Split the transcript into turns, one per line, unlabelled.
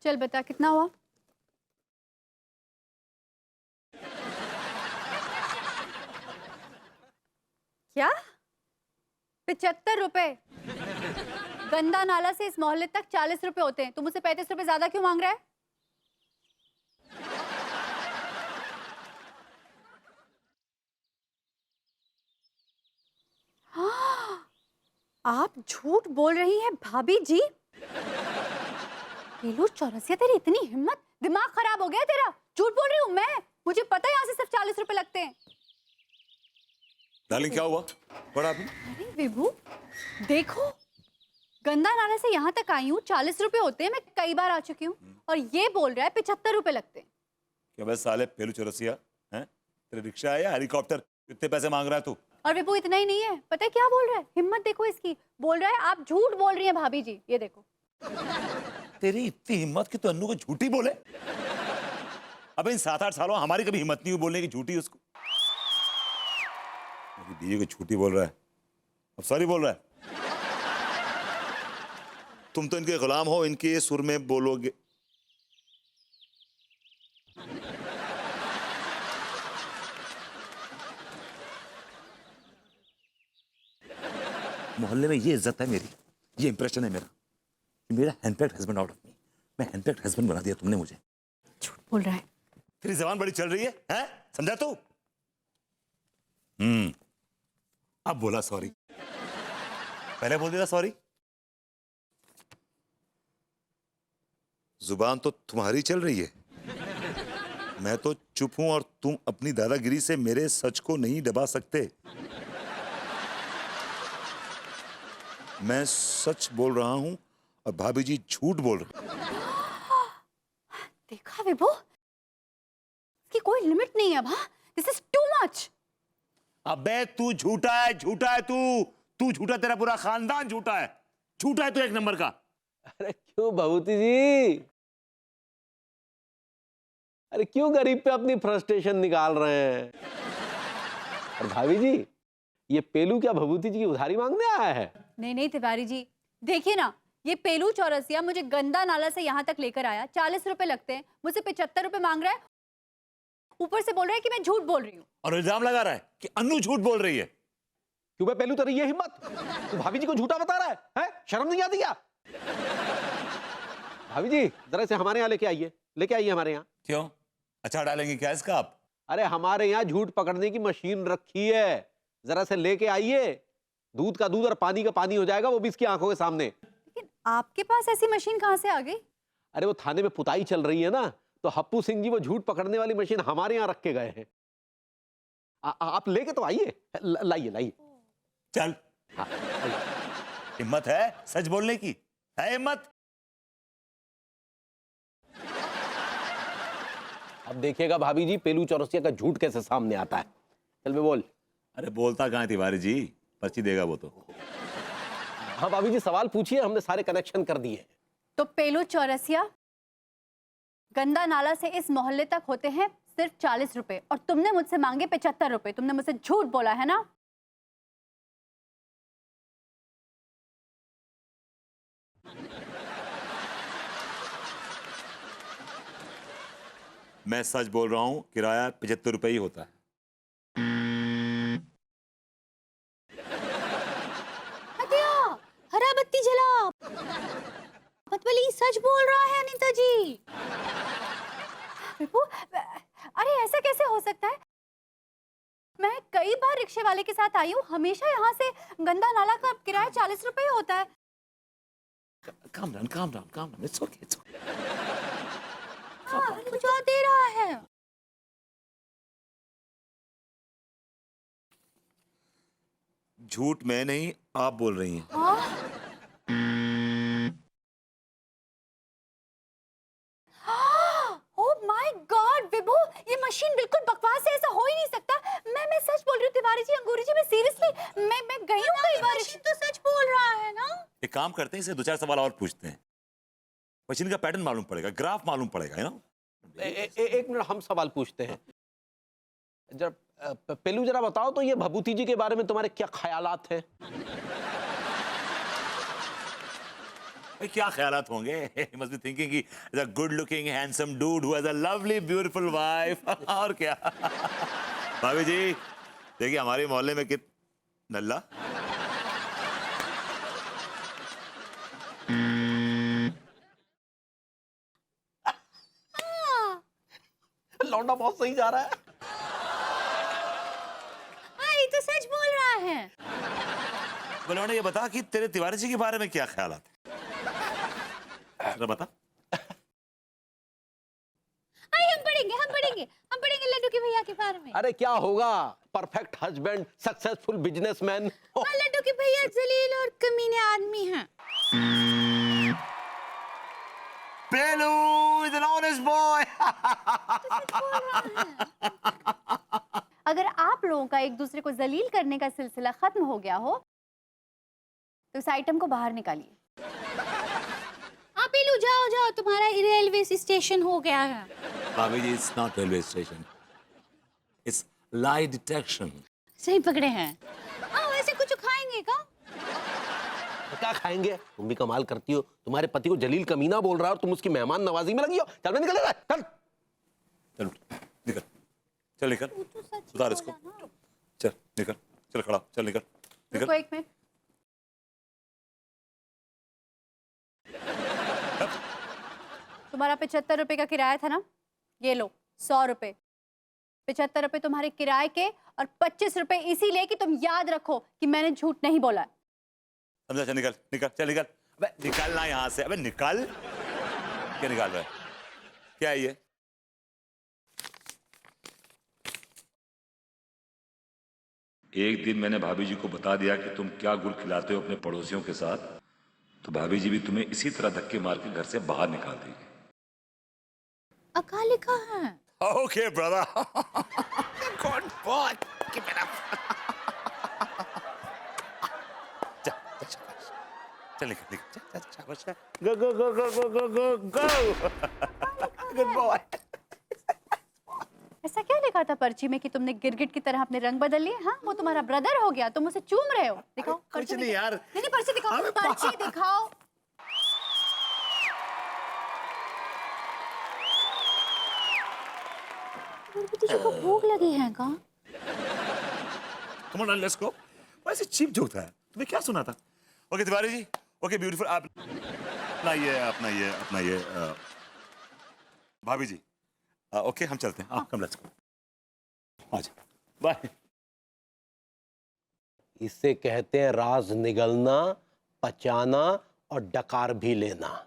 चल बता कितना हुआ? क्या? 75 रुपए? गंदा नाला से इस मोहल्ले तक 40 रुपए होते हैं, तू मुझसे 35 रुपए ज्यादा क्यों मांग रहा है? हाँ, आप झूठ बोल रही हैं भाभी जी। पेलू चौरसिया, तेरी इतनी हिम्मत, दिमाग खराब हो गया तेरा। झूठ बोल रही हूँ मैं, मुझे पता है यहाँ से सिर्फ 40 रुपए लगते हैं।
डार्लिंग क्या हुआ? पढ़ा आपने?
अरे विभू देखो, गंदा नाला से यहाँ तक आई हूँ, 40 रुपए होते हैं, मैं कई बार आ चुकी हूँ, और ये बोल रहा है 75 रुपए लगते हैं।
क्या बस साले पेलू चौरसिया हैं? तेरे रिक्शा है या हेलीकॉप्टर? कितने पैसे मांग रहा है तू?
और विभू इतना ही नहीं है, पता है क्या बोल रहा है? हिम्मत देखो इसकी, बोल रहा है आप झूठ बोल रही हैं भाभी जी, ये देखो।
तेरी इतनी हिम्मत कि तू अन्नू को झूठी बोले? अब इन 7-8 सालों हमारी कभी हिम्मत नहीं हुई बोलने की झूठी उसको। मेरी बीवी को झूठी बोल रहा है, अब सॉरी बोल रहा है। तुम तो इनके गुलाम हो, इनके सुर में बोलोगे। मोहल्ले में ये इज्जत है मेरी, ये इंप्रेशन है मेरा, मेरा हैंडपैक्ड हस्बैंड आउट ऑफ मी। मैं हैंडपैक्ड हस्बैंड बना दिया तुमने मुझे।
झूठ बोल रहा है।
तेरी जबान बड़ी चल रही है, हैं? समझा तू? अब बोला सॉरी, पहले बोल दिया सॉरी। जुबान तो तुम्हारी चल रही है, मैं तो चुप हूं और तुम अपनी दादागिरी से मेरे सच को नहीं दबा सकते। मैं सच बोल रहा हूं और भाभी जी झूठ बोल रही।
देखा विभू, इसकी कोई लिमिट नहीं है। This is too much.
अबे तू झूठा है, झूठा है तू झूठा, तेरा पूरा खानदान झूठा है, झूठा है तू एक नंबर का।
अरे क्यों भभूति जी, अरे क्यों गरीब पे अपनी फ्रस्ट्रेशन निकाल रहे हैं? और भाभी जी, ये पेलू क्या भभूति जी की उधारी मांगने आया है?
नहीं नहीं तिवारी जी, देखिए ना, ये पेलू चौरसिया मुझे गंदा नाला से यहाँ तक लेकर आया, 40 रुपए लगते हैं, मुझसे 75 रुपए मांग रहा है, ऊपर से बोल रहा है कि मैं झूठ बोल रही हूँ।
और इल्जाम लगा रहा है कि अन्नू झूठ बोल रही है।
क्यों बे पेलू, तेरी ये हिम्मत, तू भाभी जी को झूठा बता रहा है? हैं? शर्म नहीं आती क्या? भाभी जी जरा से हमारे यहाँ लेके आइए हमारे यहाँ।
क्यों? अच्छा डालेंगे क्या इसका आप?
अरे हमारे यहाँ झूठ पकड़ने की मशीन रखी है, जरा से लेके आइए। दूध का दूध और पानी का पानी हो जाएगा, वो भी इसकी आंखों के सामने।
लेकिन आपके पास ऐसी मशीन कहाँ से आ गई?
अरे वो थाने में पुताई चल रही है ना, तो हप्पू सिंह जी वो झूठ पकड़ने वाली मशीन हमारे यहाँ रख के गए हैं। आप लेके तो आइए, लाइए।
चल,
हाँ,
हिम्मत है सच बोलने की, है हिम्मत?
अब देखिएगा भाभी जी, पेलू चौरसिया का झूठ कैसे सामने आता है। चल बे बोल।
अरे बोलता कहाँ है तिवारी जी, पर्ची देगा वो तो।
हाँ भाभी जी सवाल पूछिए, हमने सारे कनेक्शन कर दिए।
तो पेलू चौरसिया, गंदा नाला से इस मोहल्ले तक होते हैं सिर्फ 40 रुपए, और तुमने मुझसे मांगे 75 रुपए। तुमने मुझसे झूठ बोला है ना?
मैं सच बोल रहा हूँ, किराया 75 रुपए ही होता है।
हरा बत्ती जला। मतबली सच बोल रहा है अनीता जी। विभू, अरे ऐसा कैसे हो सकता है? मैं कई बार रिक्शे वाले के साथ आई हूँ, हमेशा यहाँ से गंदा नाला का किराया 40 रुपए ही होता है।
Calm down. It's okay.
कुछ और दे रहा है।
झूठ मैं नहीं, आप बोल रही हैं।
ओह माय गॉड विभू, ये मशीन बिल्कुल बकवास है, ऐसा हो ही नहीं सकता। मैं सच बोल रही हूँ तिवारी जी, अंगूरी जी, मैं सीरियसली मैं गई हूँ कई बार। मशीन तो सच बोल रहा है ना?
एक काम करते हैं, इसे 2-4 सवाल और पूछते हैं, मशीन का पैटर्न मालूम पड़ेगा, ग्राफ मालूम पड़ेगा, है ना?
एक मिनट, हम सवाल पूछते हैं। जरा पेलू जरा बताओ तो, ये भभूति जी के बारे में तुम्हारे क्या ख्यालात हैं?
भाई क्या ख्यालात होंगे? He must be thinking कि is a good looking handsome dude who has a lovely beautiful wife और क्या? भाभी जी देखिए हमारे मोहल्ले में कित नल्ला
लौंडा बहुत सही जा रहा है।
हाँ ये तो सच बोल रहा है।
बोले ये बता कि तेरे तिवारी जी के बारे में क्या ख्यालात है? जरा बता।
आई हम पढ़ेंगे लड्डू के भैया के बारे में।
अरे क्या होगा, परफेक्ट हस्बैंड, सक्सेसफुल बिजनेसमैन।
हाँ, लड्डू के भैया जलील और कमीने आदमी हैं।
पेलू is an honest boy.
अगर आप लोगों का एक दूसरे को जलील करने का सिलसिला खत्म हो गया हो तो इस आइटम को बाहर निकालिए। आप पेलू जाओ तुम्हारा रेलवे स्टेशन हो गया है।
भाभी जी it's not railway station. It's lie detection.
सही पकड़े हैं। हाँ वैसे कुछ खाएंगे का?
क्या खाएंगे? तुम भी कमाल करती हो, तुम्हारे पति को जलील कमीना बोल रहा है और तुम उसकी मेहमान नवाजी में लगी हो। चल मैं निकल, चल
चल निकल, चल निकल,
तो सच
उतार
बोला
इसको,
ना।
चल निकल, चल खड़ा, चल निकल,
रुको
निकल।
एक मिनट। तुम्हारा 75 रुपए का किराया था ना, ये लो 100 रुपए। 75 रुपए तुम्हारे किराए के और 25 रुपए इसीलिए कि तुम याद रखो कि मैंने झूठ नहीं बोला।
समझा? चल निकल, निकल, चल निकल। अबे निकल ना यहाँ से, अबे निकल। क्या निकाल रहा है? क्या है ये?
एक दिन मैंने भाभी जी को बता दिया कि तुम क्या गुल खिलाते हो अपने पड़ोसियों के साथ, तो भाभी जी भी तुम्हें इसी तरह धक्के मार के घर से बाहर निकाल देगी।
अका लिखा है।
Okay, brother. Good boy. Keep it up. चल निकल, निकल, चल, शाबाश, go, go, go, go, go, go, go, go. Good boy.
ऐसा क्या लिखा था पर्ची में कि तुमने गिरगिट की तरह अपने रंग बदल लिए? हाँ वो तुम्हारा ब्रदर हो गया, तुम उसे चूम रहे हो। दिखाओ
कुछ
पर्ची
नहीं
दिखाओ।
यार।
नहीं पर्ची दिखाओ,
अबे
पर्ची दिखाओ। तुझे को भूख लगी है का?
Come on, let's go. वैसे चीप जोक था। तुम्हें क्या सुना था? Okay Tiwari ji, okay beautiful. आप अपना ये भाभी जी, ओके हम चलते हैं। Come let's go. आजा, बाय।
इसे कहते हैं राज निगलना, पचाना और डकार भी लेना।